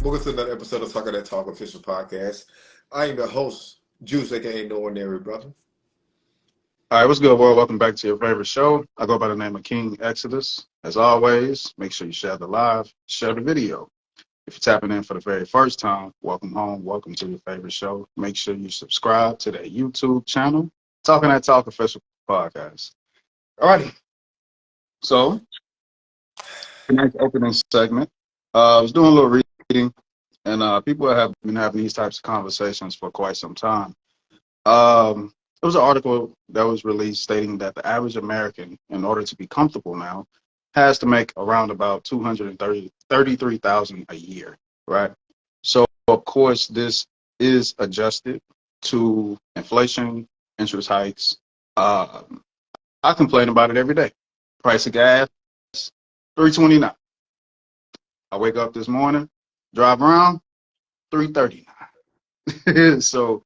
Welcome to another episode of Talking That Talk Official Podcast. I am your host, Juice, aka No Ordinary Brother. All right, what's good, world? Welcome back to your favorite show. I go by the name of King Exodus. As always, make sure you share the live, share the video. If you're tapping in for the very first time, welcome home. Welcome to your favorite show. Make sure you subscribe to that YouTube channel, Talking That Talk Official Podcast. All righty. So, the next opening segment, I was doing a little reading, and people have been having these types of conversations for quite some time. There was an article that was released stating that the average American, in order to be comfortable now, has to make around about $233,000 a year, right? So, of course, this is adjusted to inflation, interest hikes. I complain about it every day. Price of gas, $3.29. I wake up this morning, drive around, $3.39. So,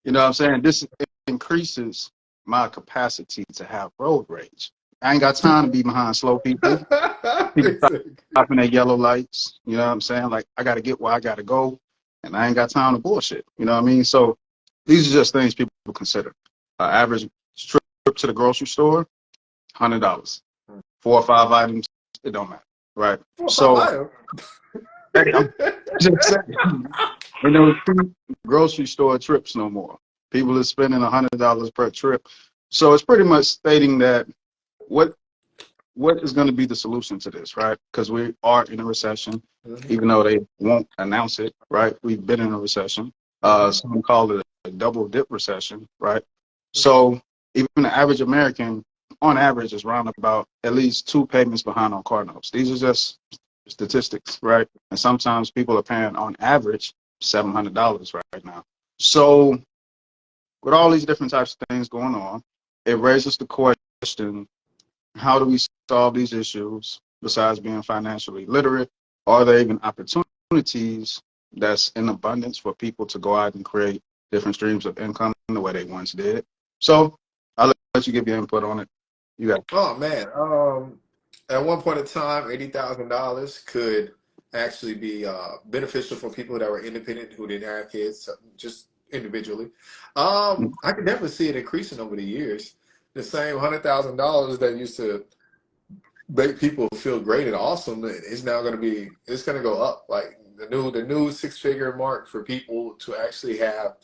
you know what I'm saying? This increases my capacity to have road rage. I ain't got time to be behind slow people. People stopping at yellow lights. You know what I'm saying? Like, I got to get where I got to go, and I ain't got time to bullshit. You know what I mean? So these are just things people consider. Average trip to the grocery store, $100. 4 or 5 items, it don't matter, right? 4 or 5 So, items. hey, I'm just saying, you know, grocery store trips no more. People are spending $100 per trip. So it's pretty much stating that what is going to be the solution to this, right? Because we are in a recession, even though they won't announce it, right? We've been in a recession. Some call it a double dip recession, right? So even the average American, on average, is around about at least 2 payments behind on car notes. These are just statistics, right? And sometimes people are paying, on average, $700 right now. So with all these different types of things going on, it raises the question, how do we solve these issues besides being financially literate? Are there even opportunities that's in abundance for people to go out and create different streams of income the way they once did? So I'll let you give your input on it. You got it. Oh man. At one point in time, $80,000 could actually be beneficial for people that were independent who didn't have kids, just individually. I can definitely see it increasing over the years. The same $100,000 that used to make people feel great and awesome is now going to be, it's going to go up. Like the new 6-figure mark for people to actually have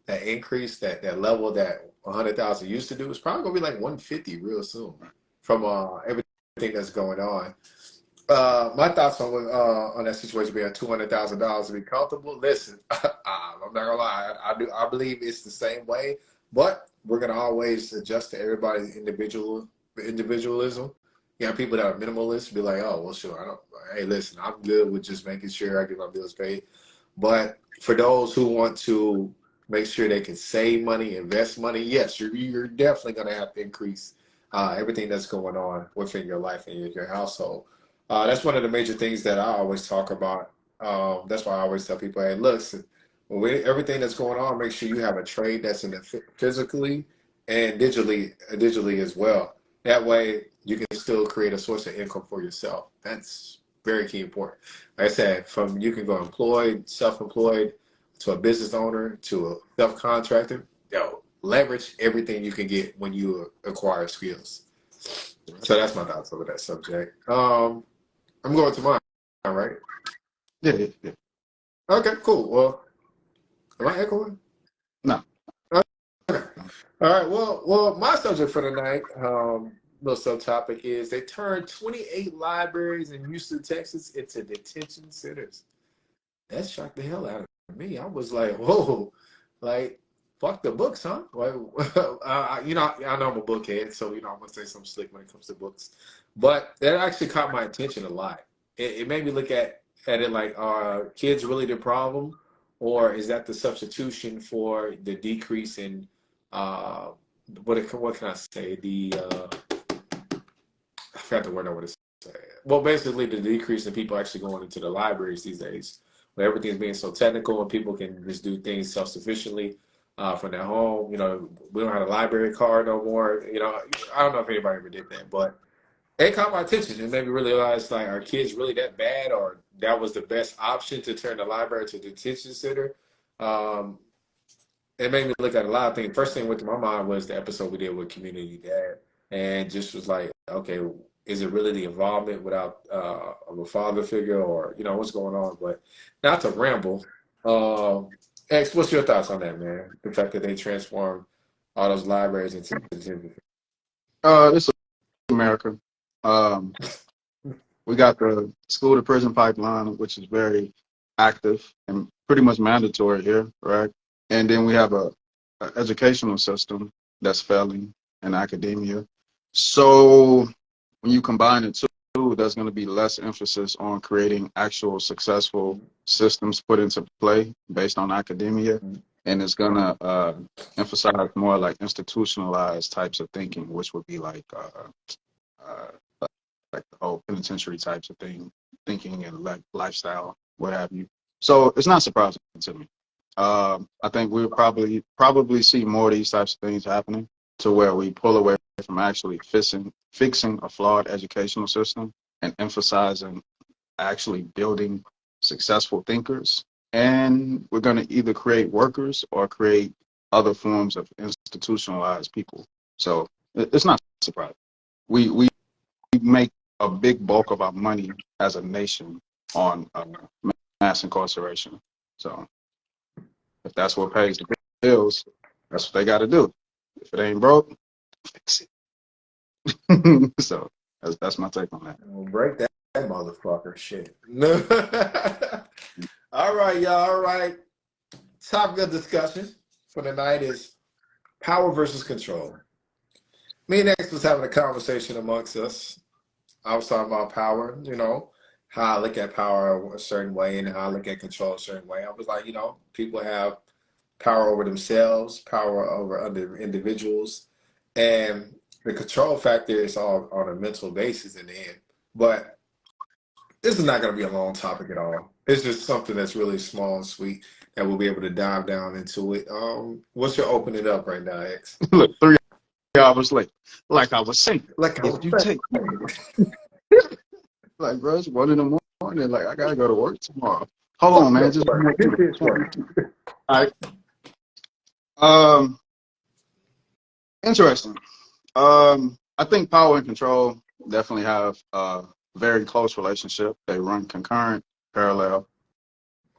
that increase, that level that 100,000 used to do, is probably going to be like 150 real soon from everything that's going on. My thoughts on that situation being $200,000 to be comfortable. Listen, I'm not gonna lie. I believe it's the same way, but we're gonna always adjust to everybody's individualism. You know, people that are minimalists be like, oh well, sure. I don't. Hey, listen, I'm good with just making sure I get my bills paid. But for those who want to make sure they can save money, invest money, yes, you're definitely gonna have to increase everything that's going on within your life and your household. That's one of the major things that I always talk about. That's why I always tell people, hey, look, everything that's going on, make sure you have a trade that's in it physically and digitally as well. That way, you can still create a source of income for yourself. That's very key important. Like I said, from you can go employed, self-employed, to a business owner, to a self-contractor. Yo, leverage everything you can get when you acquire skills. So that's my thoughts over that subject. I'm going to mine, right? Yeah. Okay, cool. Well, am I echoing? No. Okay. All right. Well, my subject for tonight, little subtopic is they turned 28 libraries in Houston, Texas into detention centers. That shocked the hell out of me. I was like, whoa, like, fuck the books, huh? Like, I know I'm a bookhead, so I'm gonna say something slick when it comes to books. But that actually caught my attention a lot. It made me look at it like, are kids really the problem, or is that the substitution for the decrease in what can I say? I forgot the word I want to say. Well, basically, the decrease in people actually going into the libraries these days, where everything's being so technical and people can just do things self-sufficiently from their home. We don't have a library card no more. I don't know if anybody ever did that, but It caught my attention. It made me realize, like, are kids really that bad, or that was the best option to turn the library to a detention center? Um, it made me look at a lot of things. First thing that went to my mind was the episode we did with Community Dad, and just was like, okay, is it really the involvement without of a father figure, or what's going on? But not to ramble. X, what's your thoughts on that, man? The fact that they transformed all those libraries into detention. This is America. Um, we got the school to prison pipeline, which is very active and pretty much mandatory here, right? And then we have a educational system that's failing in academia. So when you combine the two, there's going to be less emphasis on creating actual successful systems put into play based on academia. And it's going to emphasize more like institutionalized types of thinking, which would be uh, like the whole penitentiary types of thinking and like lifestyle, what have you. So it's not surprising to me. I think we'll probably see more of these types of things happening to where we pull away from actually fixing a flawed educational system and emphasizing actually building successful thinkers. And we're going to either create workers or create other forms of institutionalized people. So it's not surprising. We make a big bulk of our money as a nation on mass incarceration. So if that's what pays the bills, that's what they got to do. If it ain't broke, fix it. So that's my take on that. Well, break that motherfucker shit. All right, y'all. All right. Topic of discussion for the night is power versus control. Me and X was having a conversation amongst us. I was talking about power, how I look at power a certain way and how I look at control a certain way. I was like, people have power over themselves, power over other individuals, and the control factor is all on a mental basis in the end. But this is not going to be a long topic at all. It's just something that's really small and sweet that we'll be able to dive down into it. What's your opening up right now, X? Look, 3 hours late. Like I was saying, Like I if was you saying. take like bro, it's 1 in the morning. Like I gotta go to work tomorrow. Hold on, man. Just all right. Interesting. I think power and control definitely have a very close relationship. They run concurrent, parallel.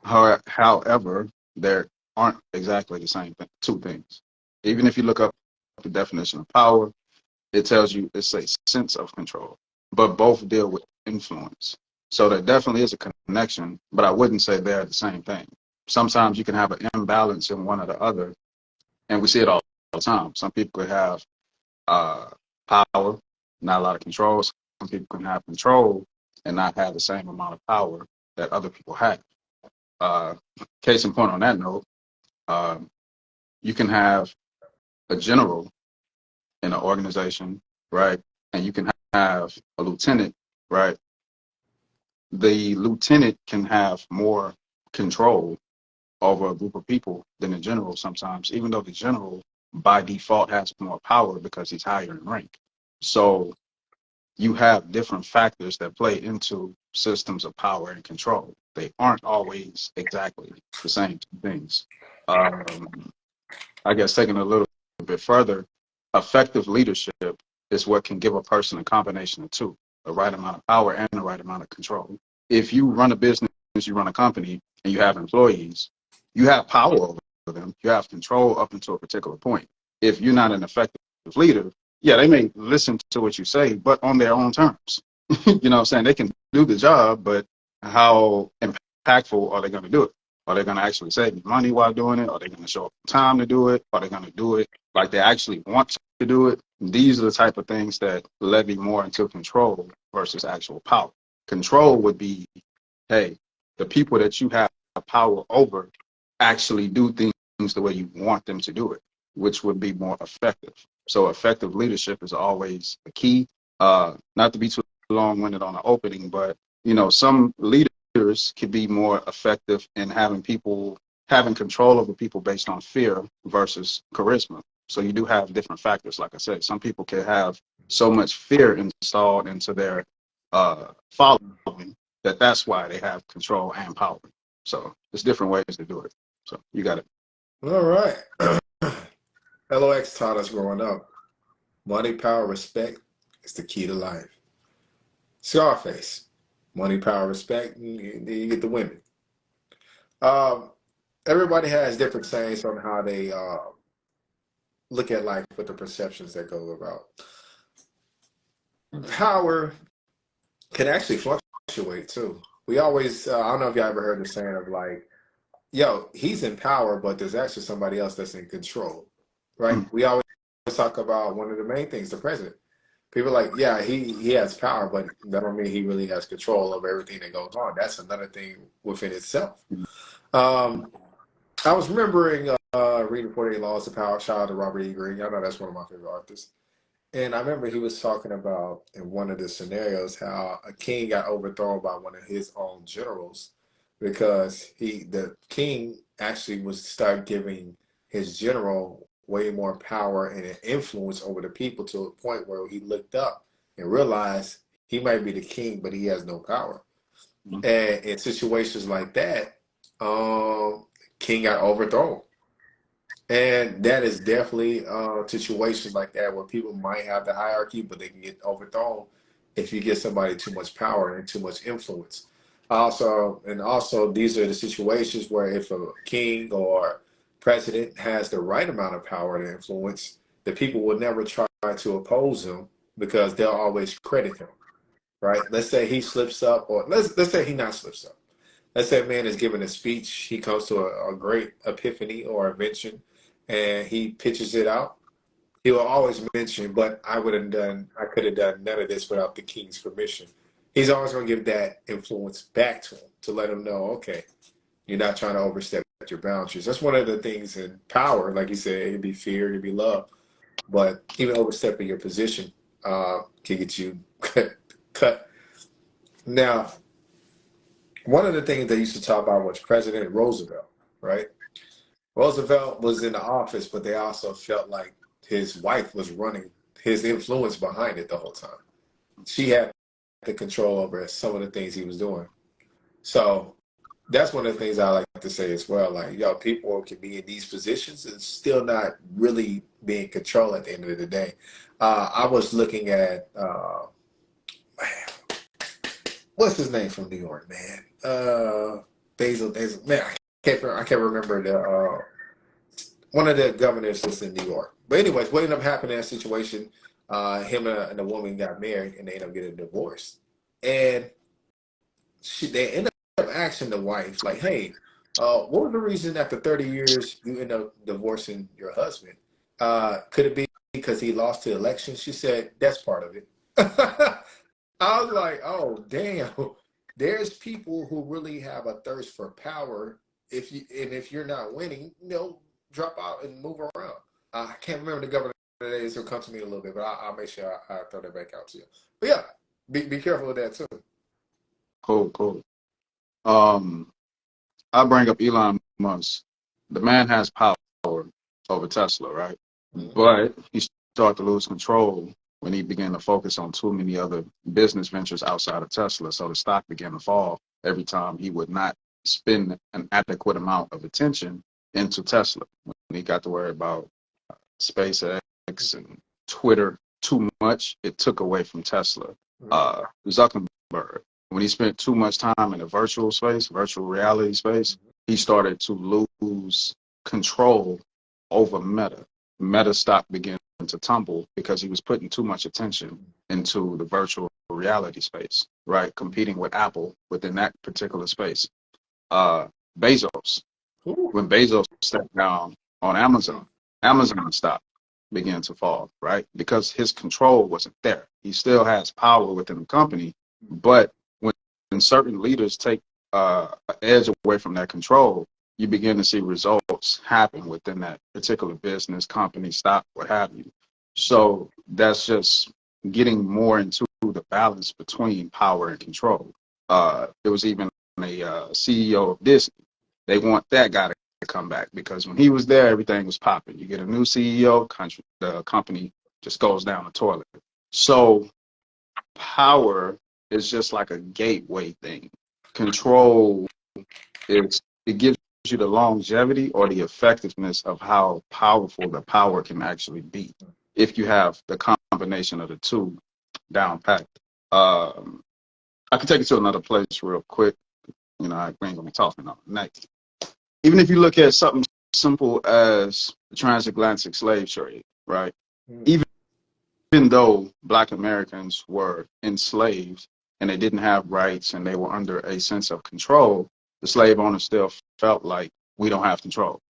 However, there aren't exactly the same two things. Even if you look up the definition of power, it tells you it's a sense of control, but both deal with influence. So there definitely is a connection, but I wouldn't say they're the same thing. Sometimes you can have an imbalance in one or the other, and we see it all the time. Some people could have uh, power, not a lot of control. Some people can have control and not have the same amount of power that other people have. Uh, Case in point on that note, um, you can have a general in an organization, right? And you can have a lieutenant, right? The lieutenant can have more control over a group of people than the general sometimes, even though the general by default has more power because he's higher in rank. So you have different factors that play into systems of power and control. They aren't always exactly the same things. I guess taking a little bit further, effective leadership is what can give a person a combination of two, the right amount of power and the right amount of control. If you run a business, you run a company, and you have employees, you have power over them. You have control up until a particular point. If you're not an effective leader, yeah, they may listen to what you say, but on their own terms. You know what I'm saying? They can do the job, but how impactful are they going to do it? Are they going to actually save you money while doing it? Are they going to show up time to do it? Are they going to do it like they actually want to do it? These are the type of things that levy more into control versus actual power. Control would be, hey, the people that you have power over actually do things the way you want them to do it, which would be more effective. So effective leadership is always the key. Not to be too long-winded on the opening, but some leaders could be more effective in having control over people based on fear versus charisma. So you do have different factors. Like I said, some people can have so much fear installed into their following that's why they have control and power. So there's different ways to do it. So you got it. All right. LOX taught us growing up, money, power, respect is the key to life. Scarface, money, power, respect, and you get the women. Um, Everybody has different sayings on how they look at life with the perceptions that go about. Power can actually fluctuate too. We always, I don't know if y'all ever heard the saying of like, yo, he's in power, but there's actually somebody else that's in control, right? Mm. We always talk about one of the main things, the president. People are like, yeah, he has power, but that don't mean he really has control over everything that goes on. That's another thing within itself. Um, I was remembering reading 48 Laws of Power. Shout out to Robert E. Greene. Y'all know that's one of my favorite authors. And I remember he was talking about in one of the scenarios how a king got overthrown by one of his own generals because the king actually was start giving his general way more power and an influence over the people to a point where he looked up and realized he might be the king, but he has no power. Mm. And in situations like that, king got overthrown. And that is definitely situations like that where people might have the hierarchy, but they can get overthrown if you give somebody too much power and too much influence. Also, these are the situations where if a king or president has the right amount of power and influence, the people will never try to oppose him because they'll always credit him, right? Let's say he slips up, or let's say he not slips up. Let's say a man is giving a speech, he comes to a great epiphany or invention, and he pitches it out. He will always mention, but I could have done none of this without the king's permission. He's always going to give that influence back to him to let him know, okay, you're not trying to overstep your boundaries. That's one of the things in power, like you said, it could be fear, it could be love, but even overstepping your position can get you cut. Now, one of the things they used to talk about was President Roosevelt, right? Roosevelt was in the office, but they also felt like his wife was running his influence behind it the whole time. She had the control over some of the things he was doing. So that's one of the things I like to say as well. Like, yo, people can be in these positions and still not really be in control at the end of the day. I was looking at what's his name from New York, man? Basil, man, I can't remember the one of the governors that's in New York. But anyways, what ended up happening in that situation? Him and a woman got married, and they ended up getting divorced. And they ended up asking the wife, like, "Hey, what was the reason after 30 years you end up divorcing your husband? Could it be because he lost the election?" She said, "That's part of it." I was like, "Oh, damn." There's people who really have a thirst for power. If you're not winning, drop out and move around. I can't remember the governor today, so it'll come to me a little bit, but I'll make sure I throw that back out to you. But yeah, be careful with that too. Cool, cool. Um, I bring up Elon Musk. The man has power over Tesla, right? Mhm. But he started to lose control when he began to focus on too many other business ventures outside of Tesla. So the stock began to fall every time he would not spend an adequate amount of attention into Tesla. When he got to worry about SpaceX and Twitter too much, it took away from Tesla. Zuckerberg, when he spent too much time in the virtual space, virtual reality space, he started to lose control over Meta. Meta stock began to tumble because he was putting too much attention into the virtual reality space, right? Competing with Apple within that particular space. Bezos, Ooh. when Bezos stepped down on Amazon, Amazon stock began to fall, right? Because his control wasn't there. He still has power within the company, but when certain leaders take an edge away from that control, you begin to see results happen within that particular business, company, stock, what have you. So that's just getting more into the balance between power and control. There was even a CEO of Disney. They want that guy to to come back, because when he was there, everything was popping. You get a new CEO, the company just goes down the toilet. So power is just like a gateway thing. Control it gives you the longevity or the effectiveness of how powerful the power can actually be if you have the combination of the two down pat. I can take you to another place real quick. You know, I ain't gonna be talking all night. Even if you look at something simple as the transatlantic slave trade, right? Mm. Even though Black Americans were enslaved and they didn't have rights and they were under a sense of control, the slave owners still felt like we don't have control.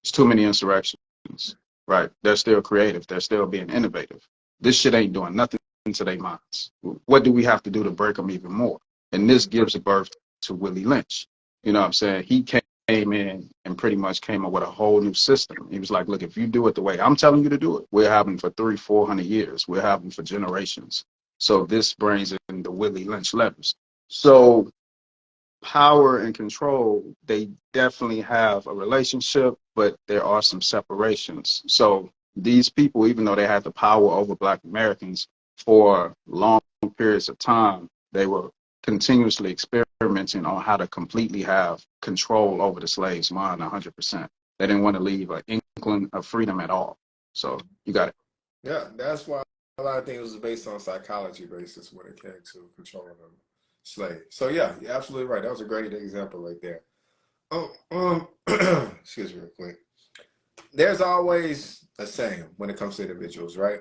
It's too many insurrections, right? They're still creative. They're still being innovative. This shit ain't doing nothing to their minds. What do we have to do to break them even more? And this gives birth to Willie Lynch. You know what I'm saying? He came in and pretty much came up with a whole new system. He was like, look, if you do it the way I'm telling you to do it, we're having for 300-400 years. We're having for generations. So this brings in the Willie Lynch levers. So power and control, they definitely have a relationship, but there are some separations. So these people, even though they had the power over Black Americans for long periods of time, they were continuously experimenting on how to completely have control over the slave's mind 100%. They didn't want to leave an inkling of freedom at all. So you got it. Yeah, that's why a lot of things was based on psychology basis when it came to controlling them slaves. So yeah, you're absolutely right. That was a great example right there. Excuse me real quick. There's always a saying when it comes to individuals, right?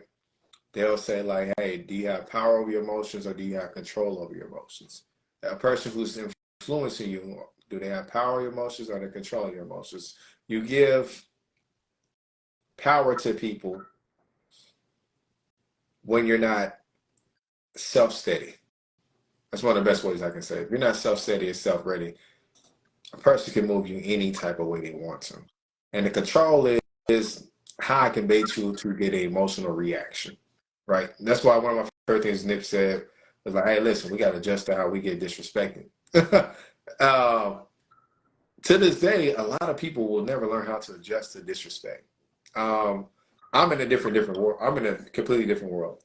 They'll say like, hey, do you have power over your emotions or do you have control over your emotions? A person who's influencing you, do they have power over your emotions or they control your emotions? You give power to people when you're not self-steady. That's one of the best ways I can say it. If you're not self-steady and self-ready, a person can move you any type of way they want to. And the control is how I can bait you to get an emotional reaction, right? That's why one of my first things Nip said was like, hey, listen, we got to adjust to how we get disrespected. To this day, a lot of people will never learn how to adjust to disrespect. Um, I'm in a different world. I'm in a completely different world.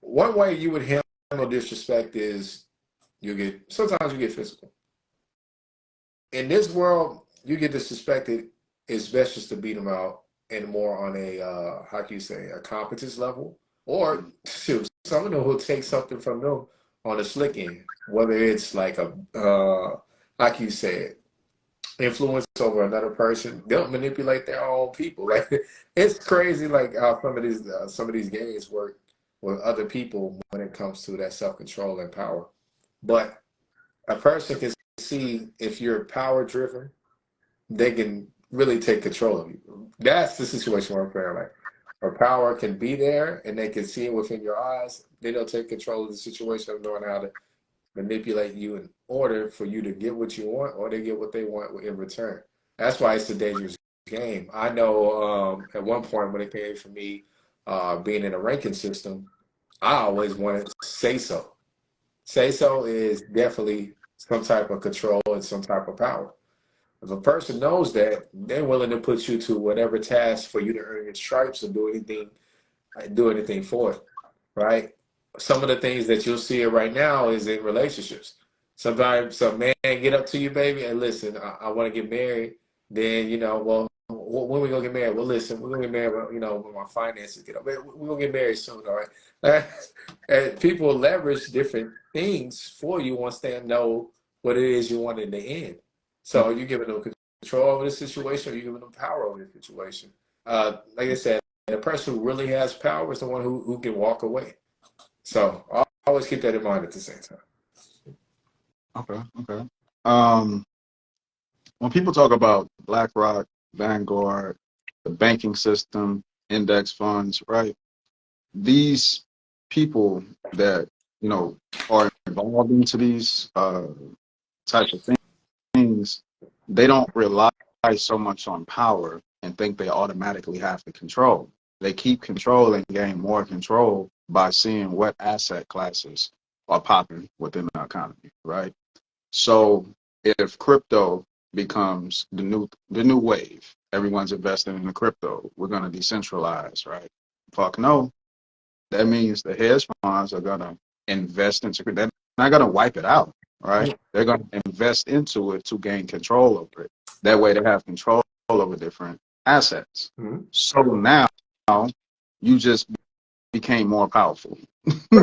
One way you would handle disrespect is sometimes you get physical. In this world, you get disrespected, it's best just to beat them out and more on a how can you say, a competence level, or shoot, some of them will take something from them on a slick end, whether it's like a how can you say it, influence over another person. They'll manipulate their own people. Like it's crazy, like how some of these games work with other people when it comes to that self control and power. But a person can see if you're power driven, they can really take control of you. That's the situation where I'm feeling like or power can be there and they can see it within your eyes. Then they'll take control of the situation of knowing how to manipulate you in order for you to get what you want or they get what they want in return. That's why it's a dangerous game. I know at one point when it came for me being in a ranking system, I always wanted to say so. Say so is definitely some type of control and some type of power. If a person knows that, they're willing to put you to whatever task for you to earn your stripes or do anything for it, right? Some of the things that you'll see right now is in relationships. Sometimes some man get up to you, baby, and listen, I want to get married. Then, well, when we gonna get married? Well, listen, we're gonna get married, when my finances get up. We're gonna get married soon, all right? And people leverage different things for you once they know what it is you want in the end. So you're giving them control over the situation, or you're giving them power over the situation. Like I said, the person who really has power is the one who can walk away. So I always keep that in mind at the same time. Okay. Um, when people talk about BlackRock, Vanguard, the banking system, index funds, right? These people that, you know, are involved into these types of things, they don't rely so much on power and think they automatically have the control. They keep control and gain more control by seeing what asset classes are popping within the economy, right? So if crypto becomes the new wave. Everyone's investing in the crypto. We're gonna decentralize, right? Fuck no. That means the hedge funds are gonna invest into it. They're not gonna wipe it out, right? They're gonna invest into it to gain control over it. That way they have control over different assets. Mm-hmm. So now you just became more powerful.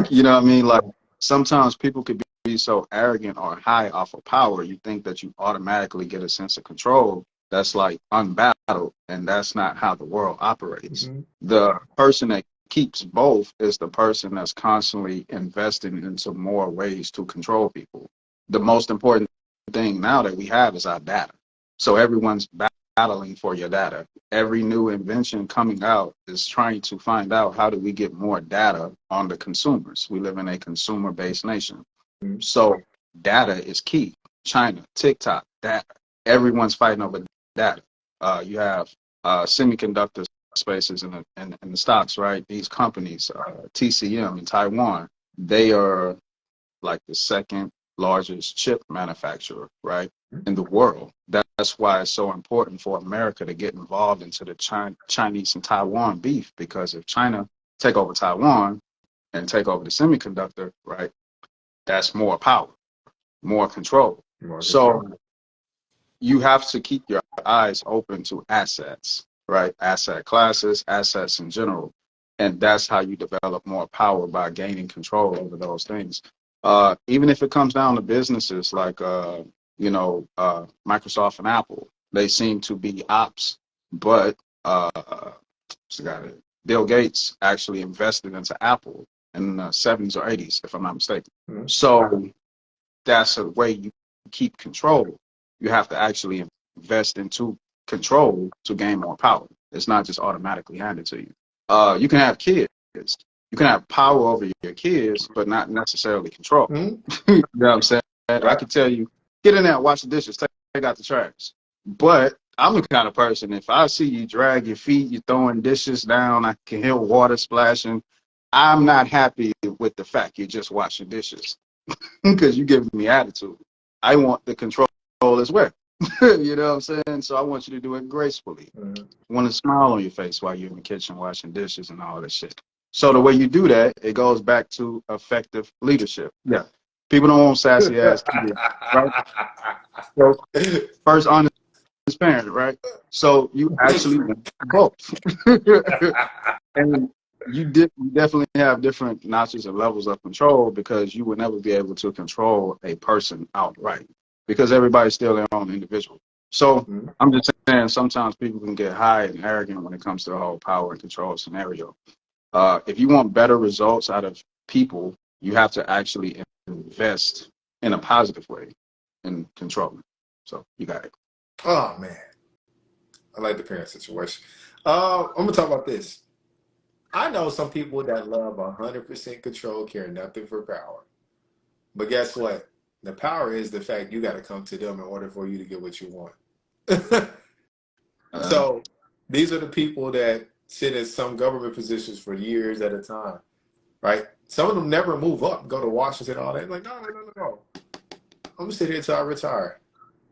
You know what I mean? Like sometimes people could be so arrogant or high off of power, you think that you automatically get a sense of control that's like unbattled, and that's not how the world operates. Mm-hmm. The person that keeps both is the person that's constantly investing into more ways to control people. The most important thing now that we have is our data. So everyone's battling for your data. Every new invention coming out is trying to find out how do we get more data on the consumers. We live in a consumer-based nation. Mm-hmm. So data is key. China, TikTok, data. Everyone's fighting over data. You have semiconductor spaces in the stocks, right? These companies, TCM in Taiwan, they are like the second largest chip manufacturer, right, in the world. That's why it's so important for America to get involved into the Chinese and Taiwan beef, because if China take over Taiwan and take over the semiconductor, right, that's more power, more control. So you have to keep your eyes open to assets, right? Asset classes, assets in general. And that's how you develop more power, by gaining control over those things. Even if it comes down to businesses like, Microsoft and Apple, they seem to be ops, but Bill Gates actually invested into Apple in the 70s or 80s, if I'm not mistaken. Mm-hmm. So that's a way you keep control. You have to actually invest into control to gain more power. It's not just automatically handed to you. You can have kids. You can have power over your kids, but not necessarily control. Mm-hmm. You know what I'm saying? I can tell you, get in there, wash the dishes, take out the trash. But I'm the kind of person, if I see you drag your feet, you're throwing dishes down, I can hear water splashing, I'm not happy with the fact you're just washing dishes, because you're giving me attitude. I want the control as well. You know what I'm saying? So I want you to do it gracefully. Mm-hmm. I want a smile on your face while you're in the kitchen washing dishes and all that shit. So the way you do that, it goes back to effective leadership. Yeah. People don't want sassy ass kids, right? So first, honest parent, right? So you actually want both. And you definitely have different notches and levels of control, because you would never be able to control a person outright, because everybody's still their own individual. So Mm-hmm. I'm just saying, sometimes people can get high and arrogant when it comes to the whole power and control scenario. If you want better results out of people, you have to actually invest in a positive way in controlling. So you got it. Oh man, I like the parent situation. I'm gonna talk about this. I know some people that love 100% control, care nothing for power. But guess what? The power is the fact you got to come to them in order for you to get what you want. Uh, So these are the people that sit in some government positions for years at a time, right? Some of them never move up, go to Washington, all that. Like, no, no, no, no, no. I'm gonna sit here till I retire,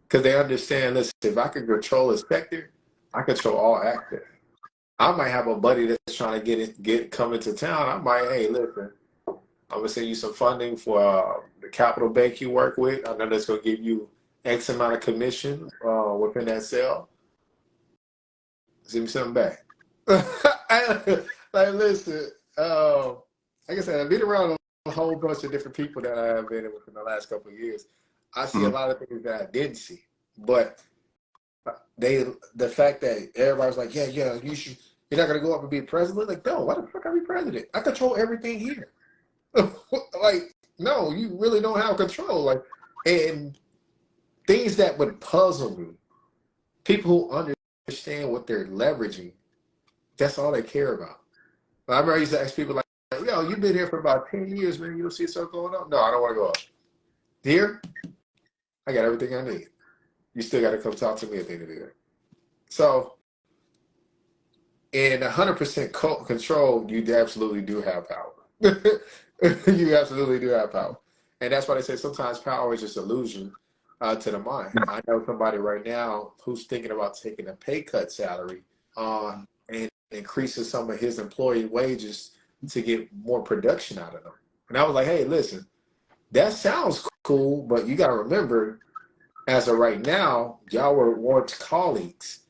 because they understand. Listen, if I can control a sector, I control all access. I might have a buddy that's trying to come into town. I might, hey, listen, I'm gonna send you some funding for the capital bank you work with. I know that's gonna give you X amount of commission within that sale. Send me something back. Like, listen, like I said, I've been around a whole bunch of different people that I have been in within the last couple of years. I see a lot of things that I didn't see, but the fact that everybody's like, yeah, yeah, you're not gonna go up and be president. Like, no, why the fuck I be president? I control everything here. Like, no, you really don't have control. Like, and things that would puzzle me, people who understand what they're leveraging, that's all they care about. I remember I used to ask people like, yo, you've been here for about 10 years, man. You don't see stuff going on? No, I don't want to go up. Here, I got everything I need. You still got to come talk to me at the end of the day. So, in 100% control, you absolutely do have power. You absolutely do have power. And that's why they say sometimes power is just illusion. to the mind. I know somebody right now who's thinking about taking a pay cut salary and increasing some of his employee wages to get more production out of them. And I was like, hey, listen, that sounds cool, but you got to remember, as of right now, y'all were once colleagues.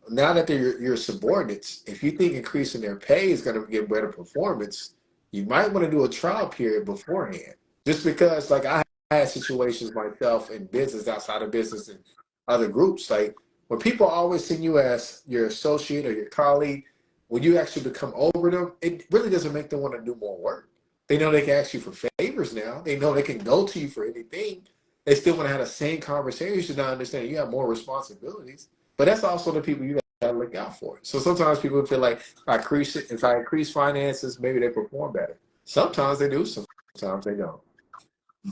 Now that they're your subordinates, if you think increasing their pay is going to get better performance, you might want to do a trial period beforehand. Just because, like, I had situations myself in business, outside of business, and other groups, like when people always see you as your associate or your colleague, when you actually become over them, it really doesn't make them want to do more work. They know they can ask you for favors now. They know they can go to you for anything. They still want to have the same conversation. Not understand you have more responsibilities. But that's also the people you gotta look out for. So sometimes people feel like if I increase finances, maybe they perform better. Sometimes they do, sometimes they don't.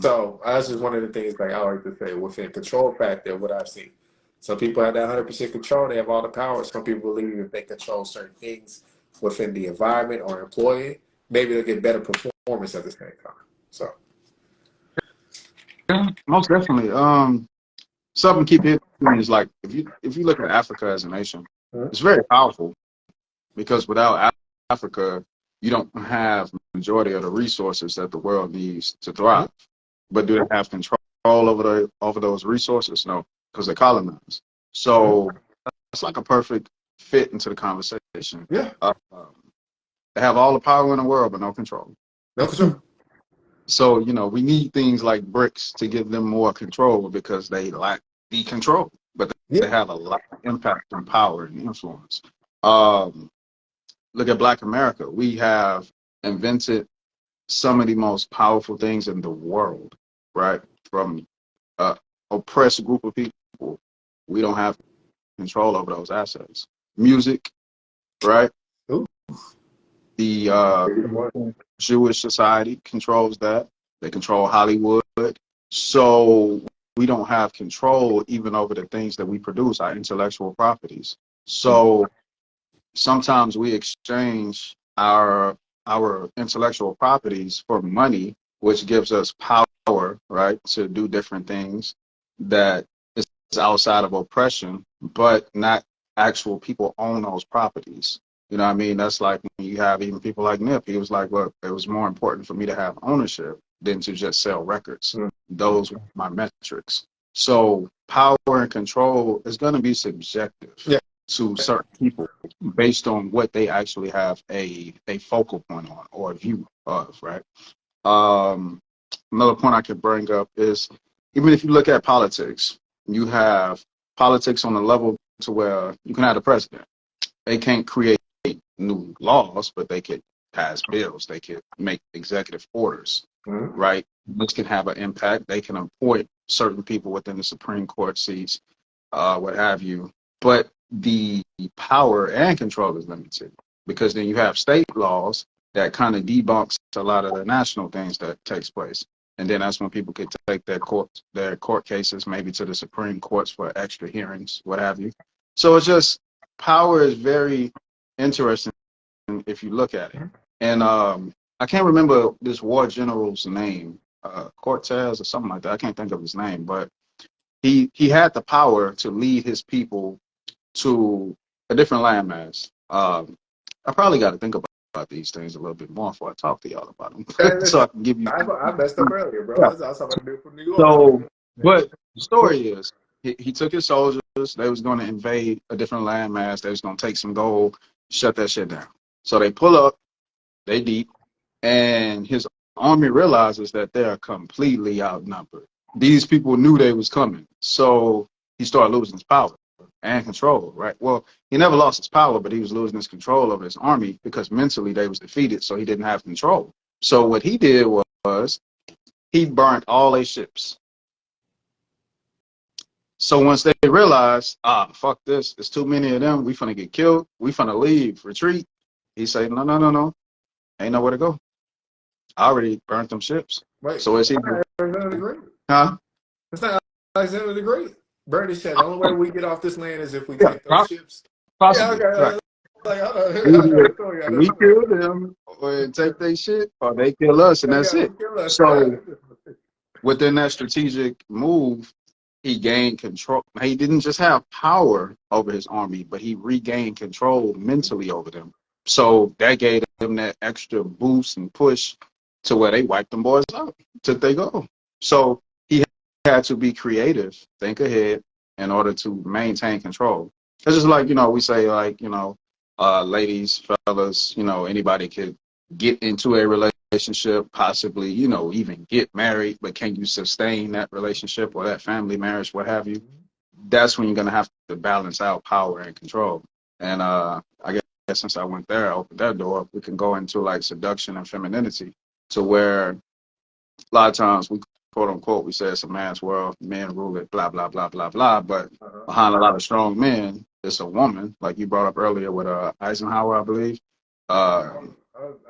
So that's just one of the things like I like to say within control factor, what I've seen. Some people have that 100% control, they have all the power. Some people believe if they control certain things within the environment or employee, maybe they'll get better performance at the same time. So Yeah, most definitely. Something to keep in mind is like if you look at Africa as a nation, it's very powerful because without Africa, you don't have majority of the resources that the world needs to thrive. But do they have control over those resources? No, because they colonize. So it's like a perfect fit into the conversation. yeah, They have all the power in the world, but no control. no control. So, you know, we need things like BRICS to give them more control because they lack the control, but they have a lot of impact and power and influence. Look at Black America. We have invented some of the most powerful things in the world, right? From oppressed group of people, we don't have control over those assets. Music, right? Ooh. The Jewish society controls that. They control Hollywood. So we don't have control even over the things that we produce, our intellectual properties. So sometimes we exchange our intellectual properties for money, which gives us power, right, to do different things that is outside of oppression, but not actual people own those properties. You know what I mean? That's like when you have even people like Nip. He was like, look, it was more important for me to have ownership than to just sell records. Those were my metrics. So power and control is going to be subjective to certain people based on what they actually have a focal point on or a view of, right? Another point I could bring up is even if you look at politics, you have politics on a level to where you can have the president. They can't create new laws, but they could pass bills. They could make executive orders, right? Which can have an impact. They can appoint certain people within the Supreme Court seats, what have you. But the power and control is limited because then you have state laws that kind of debunks a lot of the national things that takes place. And then that's when people could take their court cases maybe to the Supreme Courts for extra hearings, what have you. So it's just power is very interesting if you look at it. And I can't remember this war general's name, Cortez or something like that. I can't think of his name, but he had the power to lead his people to a different landmass. I probably got to think about these things a little bit more before I talk to y'all about them. So I can give you. I messed up earlier, bro. Yeah. I was talking about from New York. So, but the story is he took his soldiers. They was going to invade a different landmass. They was going to take some gold, shut that shit down. So they pull up, they deep, and his army realizes that they're completely outnumbered. These people knew they was coming, so he started losing his power and control, right? Well, he never lost his power, but he was losing his control over his army because mentally they was defeated, so he didn't have control. So what he did was he burnt all their ships. So once they realized, fuck this, it's too many of them, we finna get killed, we finna leave, retreat, he said, no, ain't nowhere to go. I already burnt them ships. Wait, so it's either, Alexander the Great. huh? It's not Alexander the Great. Bernie said the only way we get off this land is if we take those ships. Possibly, Yeah, okay. right. Like, We kill them or take their shit, or they kill us, and that's it. So within that strategic move, he gained control. He didn't just have power over his army, but he regained control mentally over them. So that gave them that extra boost and push to where they wiped them boys out, took their goal. So he had to be creative, think ahead in order to maintain control. It's just like, we say like, ladies, fellas, anybody could get into a relationship, possibly, even get married, but can you sustain that relationship or that family marriage, what have you? That's when you're going to have to balance out power and control. And I guess since I went there, I opened that door, we can go into like seduction and femininity, to where a lot of times we quote unquote, we say it's a man's world, men rule it, blah, blah, blah, blah, blah. But behind a lot of strong men, it's a woman, like you brought up earlier with Eisenhower, I believe.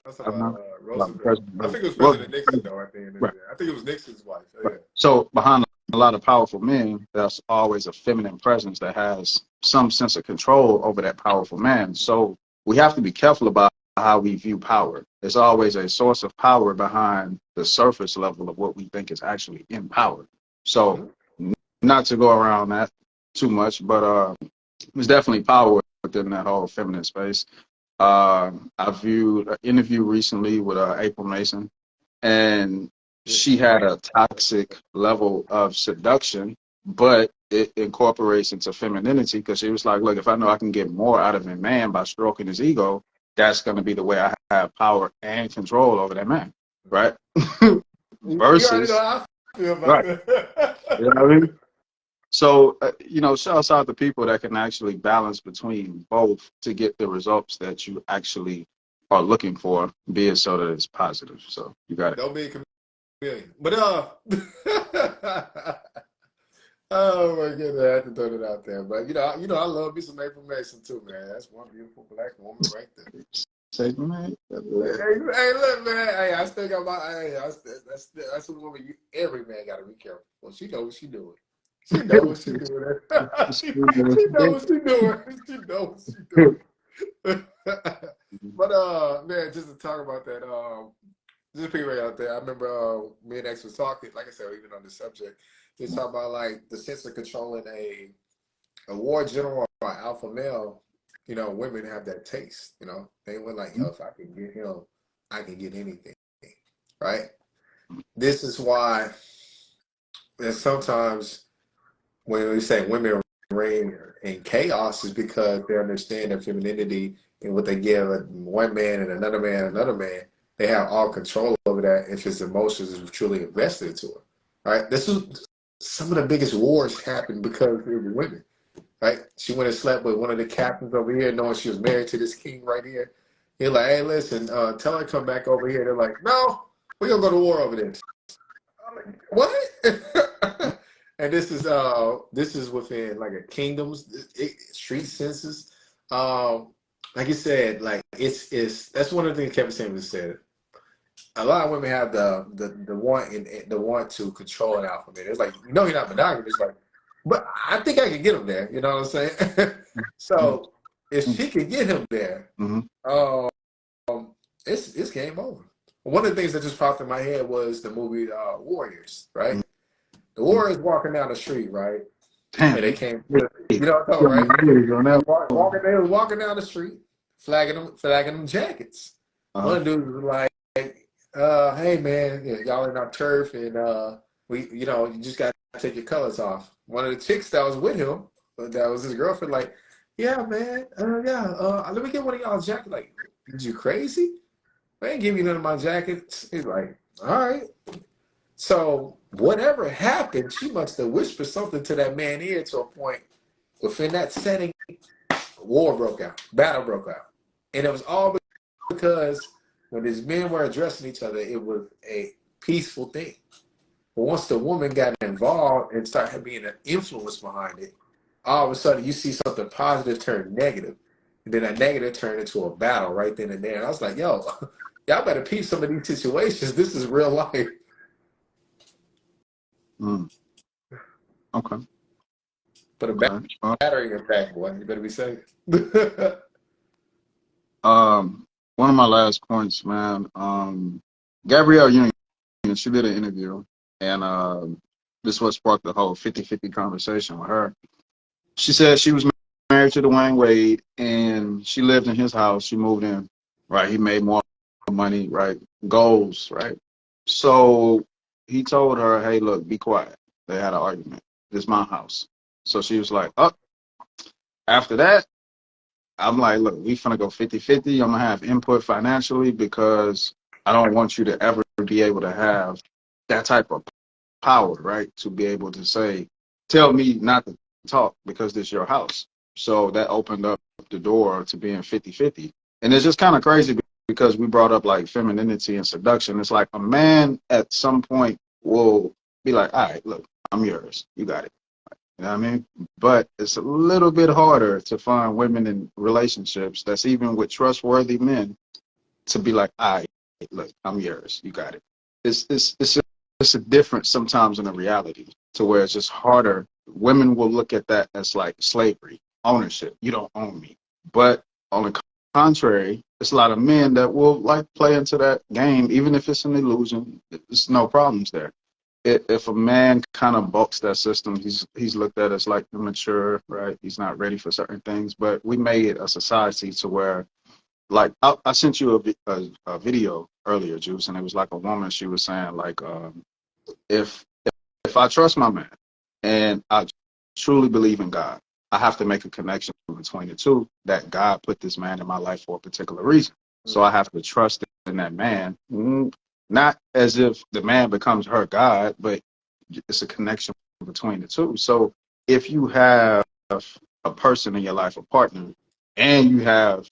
That's I don't know. about Roosevelt. I think it was President Nixon, though, at the end of the Right. day. I think it was Nixon's wife. So, yeah. So behind a lot of powerful men, there's always a feminine presence that has some sense of control over that powerful man. So we have to be careful about how we view power. There's always a source of power behind the surface level of what we think is actually in power. So not to go around that too much, but there's definitely power within that whole feminine space. I viewed an interview recently with April Mason, and she had a toxic level of seduction, but it incorporates into femininity, because she was like, look, if I know I can get more out of a man by stroking his ego, that's going to be the way I have power and control over that man, right? Versus, you already know how I feel about right. that. You know what I mean? So, shouts out to people that can actually balance between both to get the results that you actually are looking for, be it so that it's positive. So you got it. Don't be a chameleon. But, oh my goodness, I had to throw it out there. But, I love me some April Mason too, man. That's one beautiful black woman right there. Say, man. Hey, look, man. Hey, I still got my. Hey, that's a woman. Every man got to be careful. Well, she knows what she doing. She knows what she doing. she knows what she doing. She knows what she doing. But man, just to talk about that, just to put it out there. I remember me and X was talking. Like I said, even on the subject, just talk about like the sense of controlling a war general or alpha male. Women have that taste. They were like, yo, if I can get him, I can get anything. Right? This is why there's sometimes when we say women reign in chaos, is because they understand their femininity and what they give one man and another man, they have all control over that if his emotions is truly invested into it. Right? This is some of the biggest wars happen because of women. Right? She went and slept with one of the captains over here, knowing she was married to this king right here. He's like, hey, listen, tell her to come back over here. They're like, no, we're gonna go to war over this. I'm like, what? And this is within like a kingdom's street census. Like you said, like it's that's one of the things Kevin Samuels said. A lot of women have the want to control an alpha male. It's like, you're not monogamous. It's like, but I think I can get him there. You know what I'm saying? So if she can get him there, it's game over. One of the things that just popped in my head was the movie Warriors, right? The Warriors walking down the street, right? Damn. And they came, right? They was walking down the street, flagging them jackets. One dude was like, hey man, y'all in our turf, and you just got to take your colors off. One of the chicks that was with him, that was his girlfriend, like, yeah, man, let me get one of y'all's jackets. Like, is you crazy? I ain't give you none of my jackets. He's like, all right. So whatever happened, she must have whispered something to that man ear to a point. Within that setting, war broke out, battle broke out, and it was all because when these men were addressing each other, it was a peaceful thing. But once the woman got involved and started being an influence behind it, all of a sudden you see something positive turn negative, and then that negative turned into a battle right then and there. And I was like, yo, y'all better peep some of these situations. This is real life. Okay. But a battery impact, boy, you better be safe. One of my last points, man. Gabrielle Union, she did an interview, and This is what sparked the whole 50-50 conversation with her. She said she was married to Dwayne Wade, and she lived in his house. She moved in, right? He made more money, right? Goals, right? So he told her, hey, look, be quiet. They had an argument. This is my house. So she was like, oh, after that, I'm like, look, we finna go 50-50. I'm gonna have input financially because I don't want you to ever be able to have that type of power, right? To be able to say, tell me not to talk because this is your house. So that opened up the door to being 50-50. And it's just kind of crazy because we brought up like femininity and seduction. It's like a man at some point will be like, all right, look, I'm yours. You got it. You know what I mean? But it's a little bit harder to find women in relationships that's even with trustworthy men to be like, all right, look, I'm yours. You got it. It's a difference sometimes in the reality to where it's just harder. Women will look at that as like slavery, ownership. You don't own me. But on the contrary, it's a lot of men that will like play into that game, even if it's an illusion. There's no problems there. If a man kind of bulks that system, he's looked at as like immature, right? He's not ready for certain things. But we made a society to where, like, I sent you a video earlier, Juice, and it was like a woman. She was saying like, if if I trust my man and I truly believe in God, I have to make a connection between the two that God put this man in my life for a particular reason. So I have to trust in that man, not as if the man becomes her God, but it's a connection between the two. So if you have a person in your life, a partner, and you have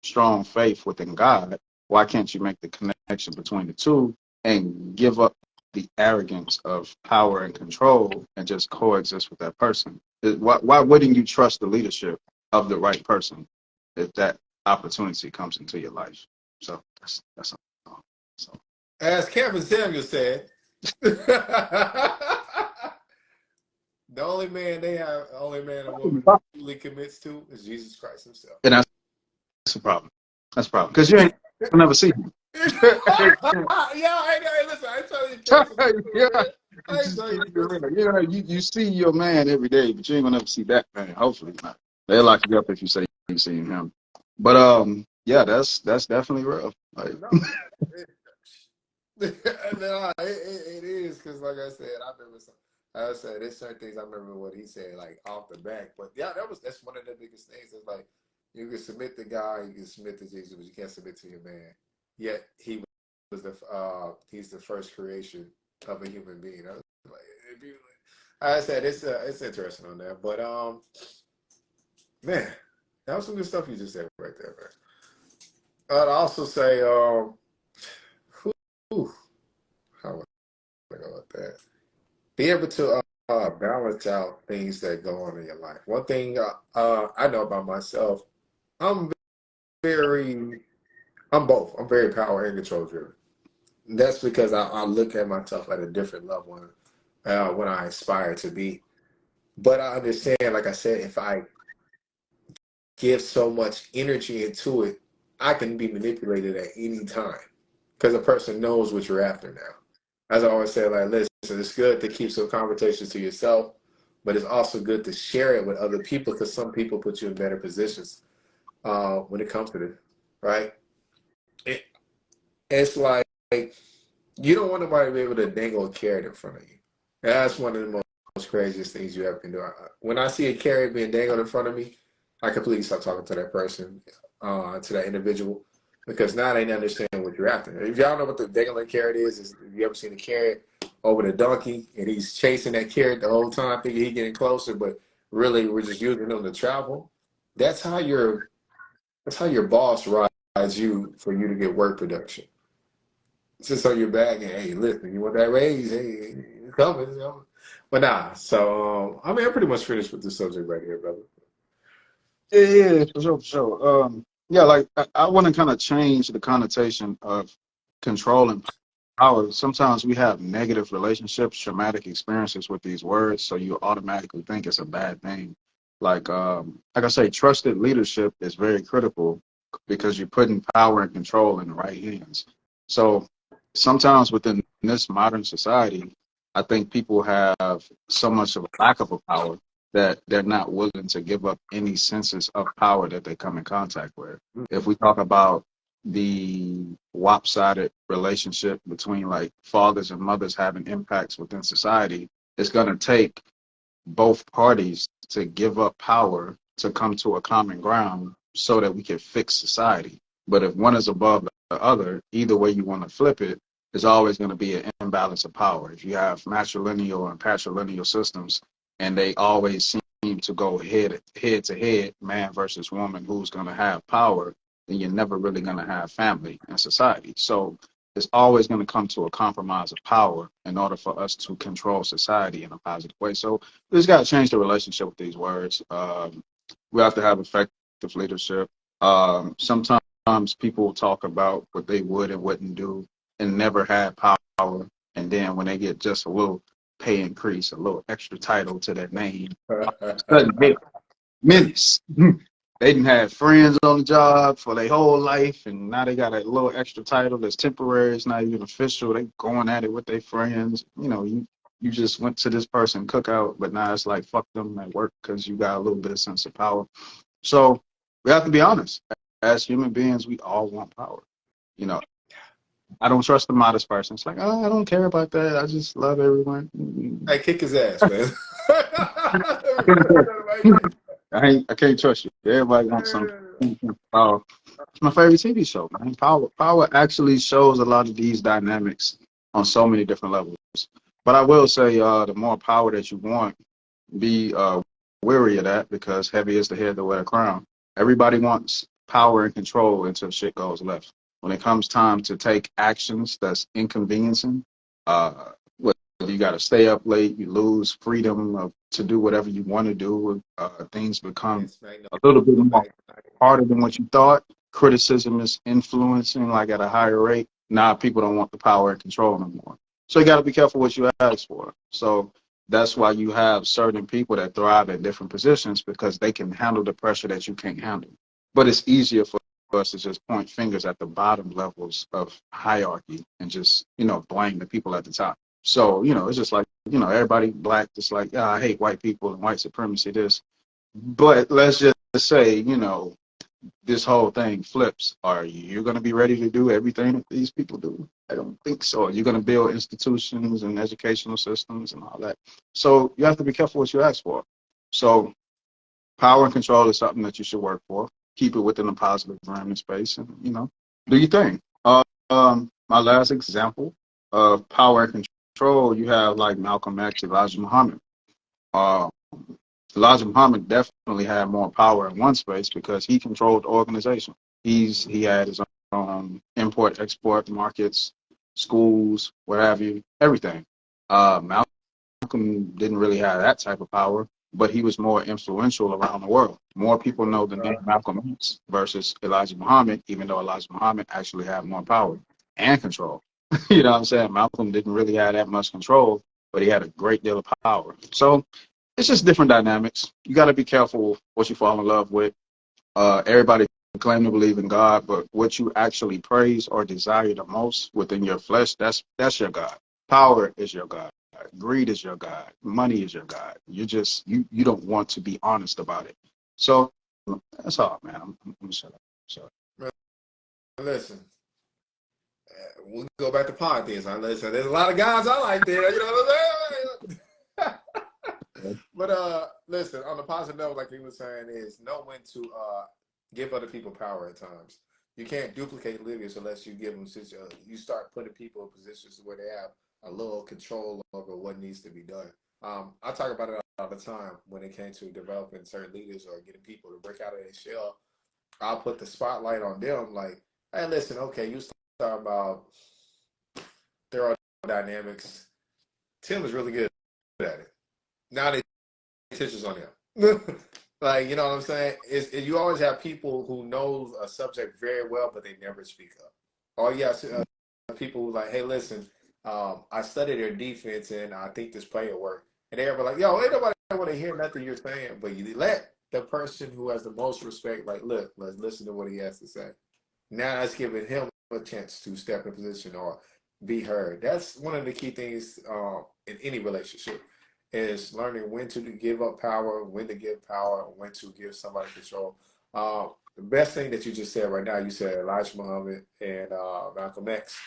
strong faith within God, why can't you make the connection between the two and give up the arrogance of power and control and just coexist with that person? Why wouldn't you trust the leadership of the right person if that opportunity comes into your life? So that's all. So As Kevin Samuel said, the only man a woman truly commits to is Jesus Christ himself. and that's a problem. That's a problem because you ain't never see him. Hey, listen, I ain't trying to cancel you, Yeah, man. I ain't trying to cancel you. you know, you see your man every day, but you ain't gonna ever see that man. Hopefully not. They'll lock you up if you say you seen him. But yeah, that's definitely real. Like, No, no, it is because, like I said, I remember some. I said there's certain things I remember what he said like off the back, but yeah, that's one of the biggest things. It's like you can submit to God, you can submit to Jesus, but you can't submit to your man. Yet he's the first creation of a human being. I was like, I said it's interesting on that, but man, that was some good stuff you just said right there, man. I'd also say whew, how would I go with that? Be able to balance out things that go on in your life. One thing I know about myself, I'm very, I'm both. I'm very power and control driven. That's because I look at myself at a different level when I aspire to be. But I understand, like I said, if I give so much energy into it, I can be manipulated at any time because a person knows what you're after now. As I always say, like, listen, it's good to keep some conversations to yourself, but it's also good to share it with other people because some people put you in better positions when it comes to this, right? It, it's like you don't want nobody to be able to dangle a carrot in front of you. And that's one of the most craziest things you ever can do. When I see a carrot being dangled in front of me, I completely stop talking to that person, to that individual, because now they understand what you're after. If y'all know what the dangling carrot is if you ever seen a carrot over the donkey and he's chasing that carrot the whole time, thinking he's getting closer, but really we're just using them to travel. That's how your boss rides you for you to get work production. Sits on your back and hey, listen, you want that raise? Hey, it's coming, it's coming. But nah, so I mean, I'm pretty much finished with the subject right here, brother. yeah, for sure, for sure. Yeah, like I want to kind of change the connotation of control and power. Sometimes we have negative relationships, traumatic experiences with these words, so you automatically think it's a bad thing. Like I say, trusted leadership is very critical because you're putting power and control in the right hands. So sometimes within this modern society, I think people have so much of a lack of a power that they're not willing to give up any senses of power that they come in contact with. If we talk about the lopsided relationship between like fathers and mothers having impacts within society, it's going to take both parties to give up power to come to a common ground so that we can fix society. But if one is above the other, either way you want to flip it, there's always going to be an imbalance of power. If you have matrilineal and patrilineal systems, and they always seem to go head to head, man versus woman, who's going to have power, then you're never really going to have family and society. So it's always going to come to a compromise of power in order for us to control society in a positive way. So we just got to change the relationship with these words. We have to have effective leadership. Sometimes people talk about what they would and wouldn't do and never had power. And then when they get just a little pay increase, a little extra title to their name, all of a sudden they menace. They didn't have friends on the job for their whole life, and now they got a little extra title that's temporary. It's not even official. They going at it with their friends. You know, you just went to this person cookout, but now it's like fuck them at work because you got a little bit of sense of power. So we have to be honest. As human beings, we all want power. You know, I don't trust the modest person. It's like, oh, I don't care about that. I just love everyone. Hey, kick his ass, man. I can't trust you. Everybody wants some power. It's my favorite TV show, man. Power actually shows a lot of these dynamics on so many different levels. But I will say, the more power that you want, be wary of that, because heavy is the head that wear the crown. Everybody wants power and control until shit goes left. When it comes time to take actions that's inconveniencing, whether you got to stay up late, you lose freedom to do whatever you want to do. Things become a little bit more harder than what you thought. Criticism is influencing like at a higher rate. Now people don't want the power and control no more. So you got to be careful what you ask for. So that's why you have certain people that thrive at different positions, because they can handle the pressure that you can't handle. But it's easier for us to just point fingers at the bottom levels of hierarchy and just, blame the people at the top. So, it's just like, everybody black, just like, I hate white people and white supremacy, this. But let's just say, this whole thing flips. Are you going to be ready to do everything that these people do? I don't think so. You're going to build institutions and educational systems and all that. So you have to be careful what you ask for. So power and control is something that you should work for. Keep it within a positive environment space, and do your thing. My last example of power and control, you have like Malcolm X, Elijah Muhammad. Uh, Elijah Muhammad definitely had more power in one space because he controlled the organization. He had his own import export markets, schools, what have you, everything. Malcolm didn't really have that type of power, but he was more influential around the world. More people know the name Malcolm X versus Elijah Muhammad, even though Elijah Muhammad actually had more power and control. You know what I'm saying? Malcolm didn't really have that much control, but he had a great deal of power. So it's just different dynamics. You got to be careful what you fall in love with. Everybody claim to believe in God, but what you actually praise or desire the most within your flesh, that's your God. Power is your God. Greed is your God. Money is your God. You don't want to be honest about it. So that's all, man. I'm gonna shut up. So Listen, we'll go back to politics. Listen, there's a lot of guys I like there. You know what I'm saying? But listen, on the positive note, like he was saying, is know when to give other people power at times. You can't duplicate leaders unless you give them you start putting people in positions where they have a little control over what needs to be done. I talk about it all the time when it came to developing certain leaders or getting people to break out of their shell. I'll put the spotlight on them, like, hey, listen, okay, you talking about thermodynamics. Tim is really good at it. Now they attention's on him. Like, you know what I'm saying? You always have people who know a subject very well, but they never speak up. Or you have people who like, hey, listen, I studied their defense and I think this play will work. And they're like, yo, ain't nobody want to hear nothing you're saying, but you let the person who has the most respect, like, look, let's listen to what he has to say. Now that's giving him a chance to step in position or be heard. That's one of the key things in any relationship is learning when to give up power, when to give power, when to give somebody control. The best thing that you just said right now, you said Elijah Muhammad and Malcolm X.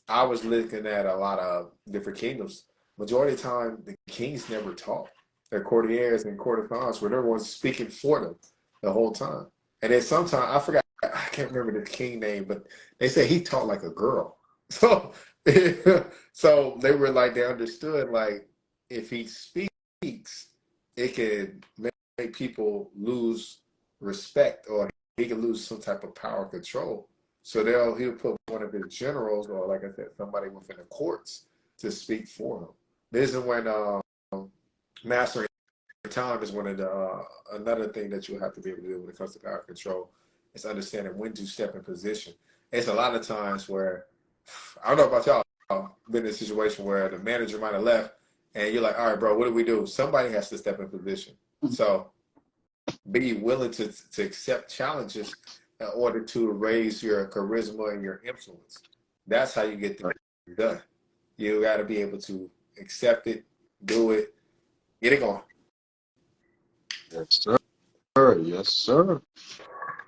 I was looking at a lot of different kingdoms. Majority of the time, the kings never talk. Their courtiers and courtesans were the ones speaking for them the whole time. And then sometimes, I forgot, I can't remember the king name, but they say he talked like a girl. So, so they were like, they understood, like, if he speaks, it can make people lose respect, or he can lose some type of power control. So he'll put one of his generals, or like I said, somebody within the courts to speak for him. This is when mastering time is one of the another thing that you have to be able to do when it comes to power control. Is understanding when to step in position. It's a lot of times where, I don't know about y'all, been in a situation where the manager might have left, and you're like, all right, bro, what do we do? Somebody has to step in position. So be willing to accept challenges in order to raise your charisma and your influence. That's how you get things done. You got to be able to accept it, do it, get it going. Yes, sir. Yes, sir.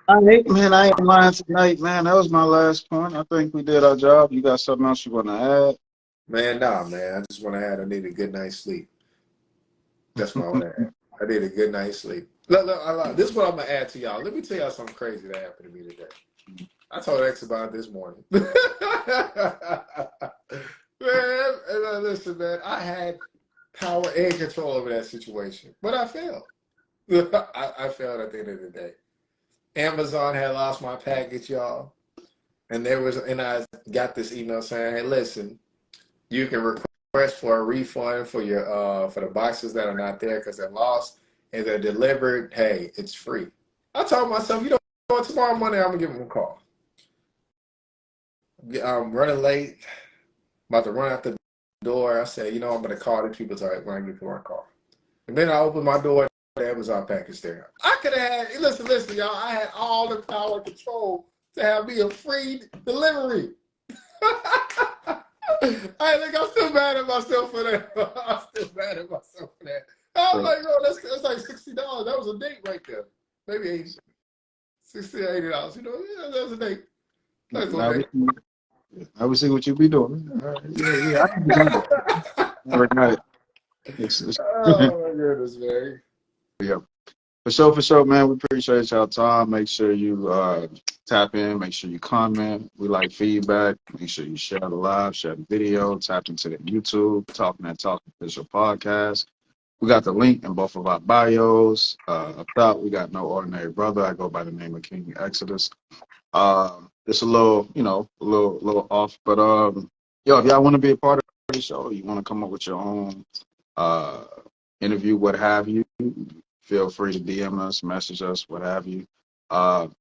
All right, man. I ain't lying tonight, man. That was my last point. I think we did our job. You got something else you want to add? Man, nah, man. I just want to add, I need a good night's sleep. That's what I want to add. I need a good night's sleep. Look, this is what I'm going to add to y'all. Let me tell y'all something crazy that happened to me today. I told X about it this morning. Man, listen, man, I had power and control over that situation, but I failed. I failed at the end of the day. Amazon had lost my package, y'all, and I got this email saying, "Hey, listen, you can request for a refund for your for the boxes that are not there because they're lost and they're delivered. Hey, it's free." I told myself, you know what, tomorrow morning I'm gonna give them a call. I'm running late, about to run out the door. I said, you know, I'm gonna call these people when I get to my car. And then I opened my door, the Amazon package there. I could have had, listen, y'all, I had all the power and control to have me a free delivery. Hey, look, I'm still mad at myself for that. I'm still mad at myself for that. I was like, oh, that's like $60. That was a date right there. Maybe 80, $60 or $80. You know, yeah, that was a date. Nice little date. I would see what you be doing. Yeah, I can do that. Never got it. Oh my goodness, man. Yeah. For sure, man. We appreciate y'all time. Make sure you tap in. Make sure you comment. We like feedback. Make sure you share the live, share the video, tap into the YouTube, Talking and Talk Official Podcast. We got the link in both of our bios. Up top, we got No Ordinary Brother. I go by the name of King Exodus. It's a little, a little off, but yo, if y'all want to be a part of the show, you want to come up with your own interview, what have you, feel free to DM us, message us, what have you.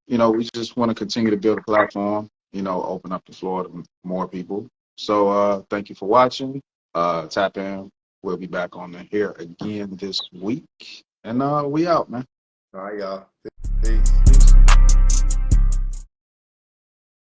We just want to continue to build a platform, open up the floor to more people. So thank you for watching. Tap in. We'll be back on here again this week. And we out, man. All right, y'all.